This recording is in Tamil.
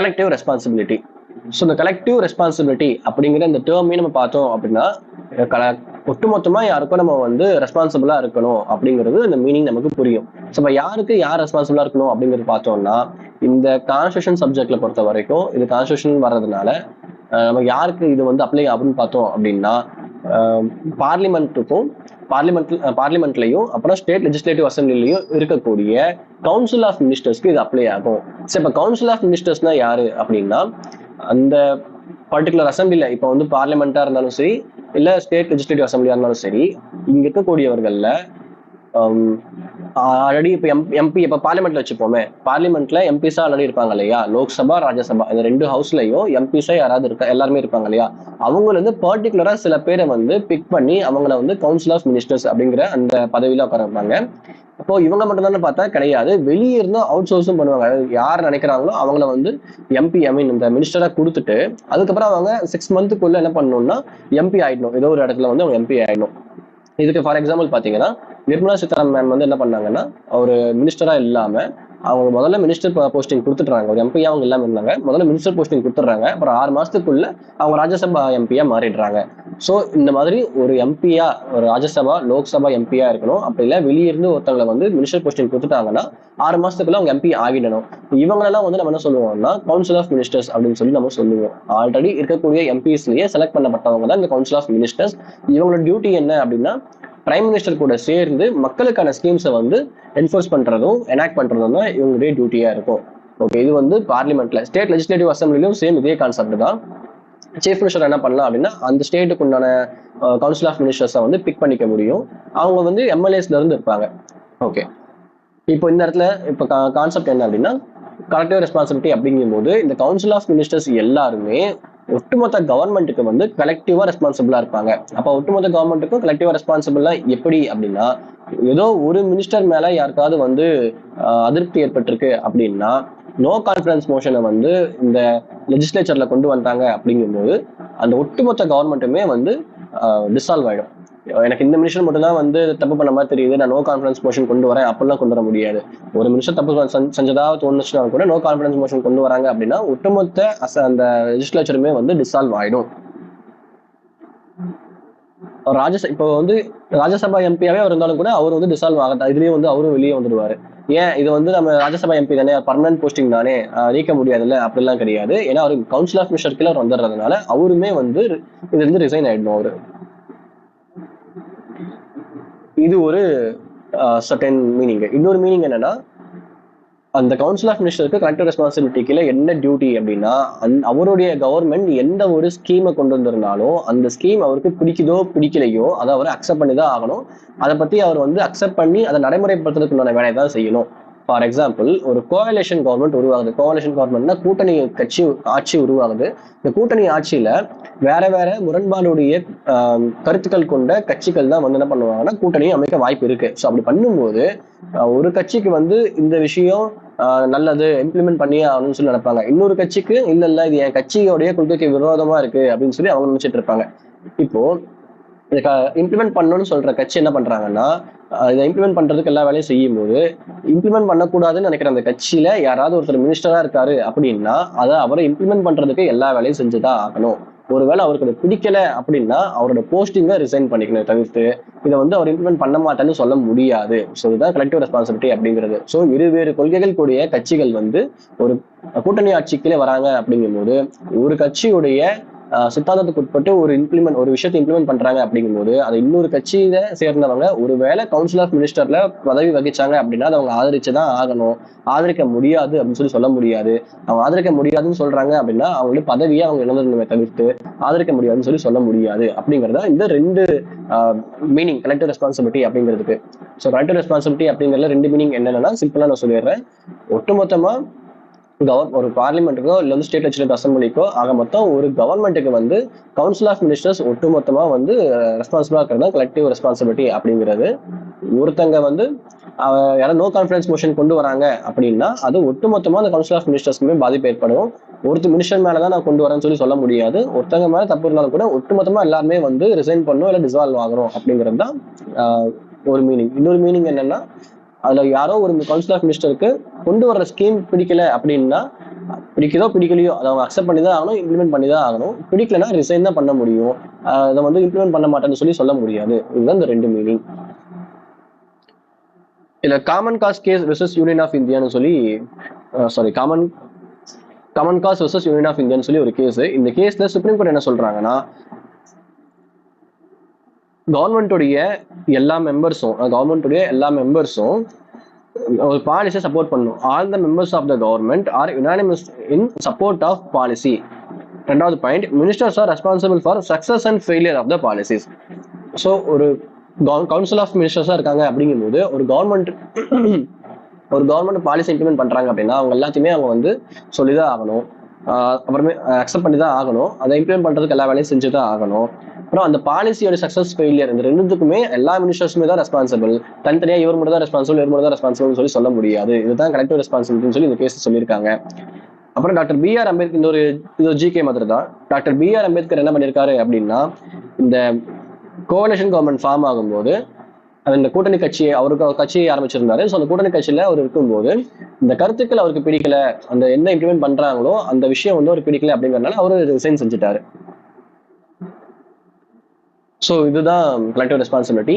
Collective responsibility. ஸோ இந்த கலெக்டிவ் ரெஸ்பான்சிபிலிட்டி அப்படிங்கிற இந்த டேர்மே நம்ம பார்த்தோம் அப்படின்னா ஒட்டுமொத்தமா யாருக்கும் நம்ம வந்து ரெஸ்பான்சிபிளா இருக்கணும் அப்படிங்கிறது இந்த மீனிங் நமக்கு புரியும். ஸோ இப்போ யாருக்கு யார் ரெஸ்பான்சிபிளா இருக்கணும் அப்படிங்கிறது பார்த்தோம்னா இந்த கான்ஸ்டியூஷன் சப்ஜெக்ட்ல பொறுத்த வரைக்கும் இது கான்ஸ்டியூஷன் வர்றதுனால நம்ம யாருக்கு இது வந்து அப்ளை ஆகும்னு பார்த்தோம் அப்படின்னா பார்லிமெண்ட்லயும் அப்புறம் ஸ்டேட் லெஜிஸ்லேட்டிவ் அசம்பிளிலையும் இருக்கக்கூடிய கவுன்சில் ஆஃப் மினிஸ்டர்ஸ்க்கு இது அப்ளை ஆகும். சரி, இப்போ கவுன்சில் ஆஃப் மினிஸ்டர்ஸ்னா யாரு அப்படின்னா அந்த பர்டிகுலர் அசம்பிளில இப்போ வந்து பார்லிமெண்டா இருந்தாலும் சரி இல்ல ஸ்டேட் லெஜிஸ்லேட்டிவ் அசம்பிளியா இருந்தாலும் சரி இங்க இருக்கக்கூடியவர்கள்ல ஆல்ரெடி இப்போ எம்பி இப்போ பார்லிமெண்ட்ல வச்சுப்போமே, பார்லிமெண்ட்ல எம்பிஸா ஆல்ரெடி இருப்பாங்க இல்லையா, லோக்சபா ராஜ்யசபா இந்த 2 ஹவுஸ்லயும் எம்பிஸா யாராவது எல்லாருமே இருப்பாங்க இல்லையா, அவங்கள வந்து பர்டிகுலரா சில பேரை வந்து பிக் பண்ணி அவங்கள வந்து கவுன்சில் ஆஃப் மினிஸ்டர்ஸ் அப்படிங்கிற அந்த பதவியில உட்கார வைப்பாங்க. அப்போ இவங்க மட்டும் தானே பார்த்தா கிடையாது, வெளியே இருந்தும் அவுட் சோர்ஸும் பண்ணுவாங்க. யார் நினைக்கிறாங்களோ அவங்கள வந்து எம்பி இந்த மினிஸ்டரா கொடுத்துட்டு அதுக்கப்புறம் அவங்க 6 மந்த்துக்குள்ள என்ன பண்ணணும்னா எம்பி ஆயிடணும், ஏதோ ஒரு இடத்துல வந்து அவங்க எம்பி ஆயிடணும். இதுக்கு ஃபார் எக்ஸாம்பிள் பாத்தீங்கன்னா நிர்மலா சீதாராமன் மேம் வந்து என்ன பண்ணாங்கன்னா ஒரு மினிஸ்டரா இல்லாம அவங்க முதல்ல மினிஸ்டர் போஸ்டிங் கொடுத்துட்றாங்க. ஒரு எம்பியா அவங்க இல்லாம இருந்தாங்க, முதல்ல மினிஸ்டர் போஸ்டிங் கொடுத்துட்றாங்க. அப்புறம் 6 மாசத்துக்குள்ள அவங்க ராஜ்யசபா எம்பியா மாறிடுறாங்க. ஸோ இந்த மாதிரி ஒரு எம்பியா ஒரு ராஜ்யசபா லோக்சபா எம்பியா இருக்கணும். அப்படி இல்லை வெளியே இருந்து ஒருத்தவங்களை வந்து மினிஸ்டர் போஸ்டிங் கொடுத்துட்டாங்கன்னா 6 மாசத்துக்குள்ள அவங்க எம்பி ஆகிடணும். இவங்களெல்லாம் வந்து நம்ம என்ன சொல்லுவோம்னா கவுன்சில் ஆஃப் மினிஸ்டர்ஸ் அப்படின்னு சொல்லி நம்ம சொல்லுவோம். ஆல்ரெடி இருக்கக்கூடிய எம்பிஸ்லயே செலக்ட் பண்ணப்பட்டவங்க தான் இந்த கவுன்சில் ஆஃப் மினிஸ்டர்ஸ். இவங்களோட டியூட்டி என்ன அப்படின்னா பிரைம் மினிஸ்டர் கூட சேர்ந்து மக்களுக்கான ஸ்கீம்ஸை வந்து என்ஃபோர்ஸ் பண்றதும் எனாக்ட் பண்றதும் தான் இவங்களுடைய டியூட்டியா இருக்கும். ஓகே, இது வந்து பார்லிமெண்ட்ல. ஸ்டேட் லெஜிஸ்லேட்டிவ் அசம்பிளிலும் சேம் இதே கான்செப்ட் தான். சீஃப் மினிஸ்டர் என்ன பண்ணலாம் அப்படின்னா அந்த ஸ்டேட்டுக்கு உண்டான கவுன்சில் ஆஃப் மினிஸ்டர்ஸை வந்து பிக் பண்ணிக்க முடியும். அவங்க வந்து எம்எல்ஏஸ்ல இருந்து இருப்பாங்க. ஓகே, இப்போ இந்த இடத்துல இப்போ கான்செப்ட் என்ன அப்படின்னா கலெக்டிவ் ரெஸ்பான்சிபிலிட்டி அப்படிங்கும் போது இந்த கவுன்சில் ஆஃப் மினிஸ்டர்ஸ் எல்லாருமே ஒட்டுமொத்த கவர்மெண்ட்டுக்கு வந்து கலெக்டிவா ரெஸ்பான்சிபிளா இருப்பாங்க. அப்ப ஒட்டுமொத்த கவர்மெண்ட்டுக்கும் கலெக்டிவா ரெஸ்பான்சிபிளா எப்படி அப்படின்னா ஏதோ ஒரு மினிஸ்டர் மேல யாருக்காவது வந்து அதிருப்தி ஏற்பட்டிருக்கு அப்படின்னா நோ கான்ஃபிடன்ஸ் மோஷனை வந்து இந்த லெஜிஸ்லேச்சர்ல கொண்டு வந்தாங்க அப்படிங்கும்போது அந்த ஒட்டுமொத்த கவர்மெண்ட்டுமே வந்து டிசால்வ் ஆயிடும். எனக்கு இந்த மினிஸ்டர் மட்டும் தான் வந்து தப்பு பண்ண மாதிரி தெரியுது, நான் நோ கான்ஃபிடன்ஸ் மோஷன் கொண்டு வரேன் அப்படிலாம் கொண்டு வர முடியாது. ஒரு மினிஸ்டர் தப்பு செஞ்சதா தோணுச்சுன்னா கூட நோ கான்ஃபிடன்ஸ் மோஷன் கொண்டு வராங்க அப்படின்னா ஒட்டுமொத்த அந்த லெஜிஸ்லேச்சருமே வந்து டிசால்வ் ஆயிடும். இப்போ வந்து ராஜ்யசபா எம்பியாவே அவர் இருந்தாலும் கூட அவர் வந்து டிசால்வ் ஆகட்டா, இதுலயும் வந்து அவரும் வெளியே வந்துடுவாரு. ஏன், இது வந்து நம்ம ராஜ்யசபா எம்பி தானே, பர்மனன்ட் போஸ்டிங் தானே, நீக்க முடியாதுல்ல, அப்படிலாம் கிடையாது. ஏன்னா அவர் கவுன்சில் ஆஃப் மினிஸ்டர் கீழே வந்துடுறதுனால அவருமே வந்து இதுல இருந்து ரிசைன் ஆயிடணும் அவரு. இது ஒரு சர்டன் மீனிங். இன்னொரு மீனிங் என்னன்னா அந்த கவுன்சில் ஆஃப் மினிஸ்டருக்கு கலெக்டிவ் ரெஸ்பான்சிபிலிட்டி கீழே என்ன டியூட்டி அப்படின்னா அவருடைய கவர்மெண்ட் எந்த ஒரு ஸ்கீமை கொண்டு வந்திருந்தாலும் அந்த ஸ்கீம் அவருக்கு பிடிக்குதோ பிடிக்கலையோ அதை அவர் அக்செப்ட் பண்ணி தான் ஆகணும். அதை பத்தி அவர் வந்து அக்செப்ட் பண்ணி அதை நடைமுறைப்படுத்துறதுக்கு உண்டான வேலையை தான் செய்யணும். ஃபார் எக்ஸாம்பிள் ஒரு கோஅலிஷன் கவர்மெண்ட் உருவாகுது. கோஅலிஷன் கவர்மெண்ட்னா கூட்டணி கட்சி ஆட்சி உருவாகுது. இந்த கூட்டணி ஆட்சியில வேற வேற முரண்பாடுடைய கருத்துக்கள் கொண்ட கட்சிகள் தான் வந்து என்ன பண்ணுவாங்கன்னா கூட்டணியை அமைக்க வாய்ப்பு இருக்கு. ஸோ அப்படி பண்ணும்போது ஒரு கட்சிக்கு வந்து இந்த விஷயம் நல்லது இம்ப்ளிமெண்ட் பண்ணியே ஆகணும்னு சொல்லி நினைப்பாங்க. இன்னொரு கட்சிக்கு இல்ல இது என் கட்சியோடைய கொள்கைக்கு விரோதமா இருக்கு அப்படின்னு சொல்லி அவங்க நினைச்சிட்டு இருப்பாங்க. இப்போ இதை இம்ப்ளிமெண்ட் பண்ணணும்னு சொல்ற கட்சி என்ன பண்றாங்கன்னா இதை இம்ப்ளிமெண்ட் பண்றதுக்கு எல்லா வேலையும் செய்யும் போது இம்ப்ளிமெண்ட் பண்ணக்கூடாதுன்னு நினைக்கிற அந்த கட்சியில யாராவது ஒருத்தர் மினிஸ்டரா இருக்காரு அப்படின்னா அதை அவரை இம்ப்ளிமெண்ட் பண்றதுக்கு எல்லா வேலையும் செஞ்சுதான் ஆகணும். ஒருவேளை அவருக்கு அது பிடிக்கல அப்படின்னா அவரோட போஸ்டிங்கை ரிசைன் பண்ணிக்கணும் தவிர்த்து இதை வந்து அவர் இம்ப்ளிமெண்ட் பண்ண மாட்டேன்னு சொல்ல முடியாது. ஸோ இதுதான் கலெக்டிவ் ரெஸ்பான்சிபிலிட்டி அப்படிங்கிறது. ஸோ இருவேறு கொள்கைகள் கூடிய கட்சிகள் வந்து ஒரு கூட்டணி ஆட்சிக்கே வராங்க அப்படிங்கும்போது ஒரு கட்சியுடைய சித்தாந்தத்துக்கு உட்பட்டு ஒரு விஷயத்தை இம்ப்ளிமெண்ட் பண்றாங்க அப்படிங்கும்போது அது இன்னொரு கட்சியில சேர்ந்தவங்க ஒருவேளை கவுன்சில் ஆஃப் மினிஸ்டர்ல பதவி வகிச்சாங்க அப்படின்னா அதை அவங்க ஆதரிச்சுதான் ஆகணும். ஆதரிக்க முடியாது அப்படின்னு சொல்ல முடியாது. அவங்க ஆதரிக்க முடியாதுன்னு சொல்றாங்க அப்படின்னா அவங்களுடைய பதவியை அவங்க இழந்ததுமே தவிர்த்து ஆதரிக்க முடியாதுன்னு சொல்ல முடியாது. அப்படிங்கறத இந்த 2 மீனிங் கலெக்டிவ் ரெஸ்பான்சிபிலிட்டி அப்படிங்கிறதுக்கு. ஸோ கலெக்டிவ் ரெஸ்பான்சிபிலிட்டி அப்படிங்கிறதுல 2 மீனிங் என்னன்னா சிம்பிளா நான் சொல்லிடுறேன். ஒட்டுமொத்தமா ஒரு பார்லிமெண்ட்டுக்கோ இல்ல வந்து ஸ்டேட் லெஜிஸ்லேட்டிவ் அசம்பிளிக்கோ ஆக மொத்தம் ஒரு கவர்மெண்ட்டுக்கு வந்து கவுன்சில் ஆஃப் மினிஸ்டர்ஸ் ஒட்டுமொத்தமா வந்து ரெஸ்பான்சிபிளா இருக்கிறது தான் கலெக்டிவ் ரெஸ்பான்சிபிலிட்டி அப்படிங்கிறது. ஒருத்தங்க வந்து யாராவது நோ கான்ஃபிடன்ஸ் மோஷன் கொண்டு வராங்க அப்படின்னா அது ஒட்டுமொத்தமா அந்த கவுன்சில் ஆஃப் மினிஸ்டர்ஸ்க்குமே பாதிப்பு ஏற்படும். ஒருத்தர் மினிஸ்டர் மேலதான் நான் கொண்டு வரேன்னு சொல்ல முடியாது. ஒருத்தங்க மேல தப்பு இருந்தாலும் கூட ஒட்டுமொத்தமா எல்லாருமே வந்து ரிசைன் பண்ணணும் இல்ல டிசால்வ் ஆகணும் அப்படிங்கிறது தான் ஒரு மீனிங். இன்னொரு மீனிங் என்னன்னா அதுல யாரோ ஒரு கவுன்சில் ஆஃப் மினிஸ்டருக்கு கொண்டு வர்ற ஸ்கீம் பிடிக்கல அப்படின்னா பிடிக்குதோ பிடிக்கலையோ அதை அவங்க அக்செப்ட் பண்ணி தான் ஆகணும், இம்ப்ளிமெண்ட் பண்ணி தான் ஆகணும். பிடிக்கலன்னா ரிசைன் தான் பண்ண முடியும். அதை வந்து இம்ப்ளிமெண்ட் பண்ண மாட்டேன்னு சொல்ல முடியாது. இதுதான் இந்த ரெண்டு மீனிங். இல்ல common cause case versus union of இந்தியான்னு சொல்லி common cause versus union of இந்தியான்னு சொல்லி ஒரு கேஸ். இந்த கேஸ்ல சுப்ரீம் கோர்ட் என்ன சொல்றாங்கன்னா, கவர்மெண்ட்டுடைய எல்லா மெம்பர்ஸும் ஒரு பாலிசியை சப்போர்ட் பண்ணும். All the members of the government are unanimous in support of policy. ரெண்டாவது point, ministers are responsible for success and failure of the policies. So ஒரு கவுன்சில் ஆஃப் மினிஸ்டர்ஸா இருக்காங்க அப்படிங்கும்போது ஒரு கவர்மெண்ட் பாலிசி இம்ப்ளிமெண்ட் பண்றாங்க அப்படின்னா அவங்க எல்லாத்தையுமே அவங்க வந்து சொல்லிதான் ஆகணும், அப்புறமே அக்செப்ட் பண்ணி தான் ஆகணும், அதை இம்ப்ளிமெண்ட் பண்றதுக்கு எல்லா வேலையும் செஞ்சுதான் ஆகணும். அப்புறம் அந்த பாலிசியோட சக்சஸ் ஃபெயிலியர் இந்த ரெண்டுத்துக்குமே எல்லா மினிஸ்டர்ஸுமே தான் ரெஸ்பான்சிபிள். தனித்தனியா இவர் மட்டும் தான் ரெஸ்பான்சிபிள் சொல்ல முடியாது. இதுதான் கலெக்டிவ் ரெஸ்பான்சிபிலிட்டின்னு சொல்லி இந்த கேஸ் சொல்லியிருக்காங்க. அப்புறம் டாக்டர் B.R. அம்பேத்கர், இந்த ஒரு ஜிகே மாதிரி தான், டாக்டர் B.R. அம்பேத்கர் என்ன பண்ணியிருக்காரு அப்படின்னா, இந்த கோவலேஷன் கவர்மெண்ட் ஃபார்ம் ஆகும்போது அந்த கூட்டணி கட்சியை கட்சியை ஆரம்பிச்சிருந்தாரு. ஸோ அந்த கூட்டணி கட்சியில அவர் இருக்கும்போது இந்த கருத்துக்கள் அவருக்கு பிடிக்கல, அந்த என்ன இம்ப்ளிமெண்ட் பண்றாங்களோ அந்த விஷயம் வந்து அவருக்கு பிடிக்கல அப்படிங்கறதுனால அவரு ரிசைன் செஞ்சுட்டாரு. ஸோ இதுதான் கலெக்டிவ் ரெஸ்பான்சிபிலிட்டி.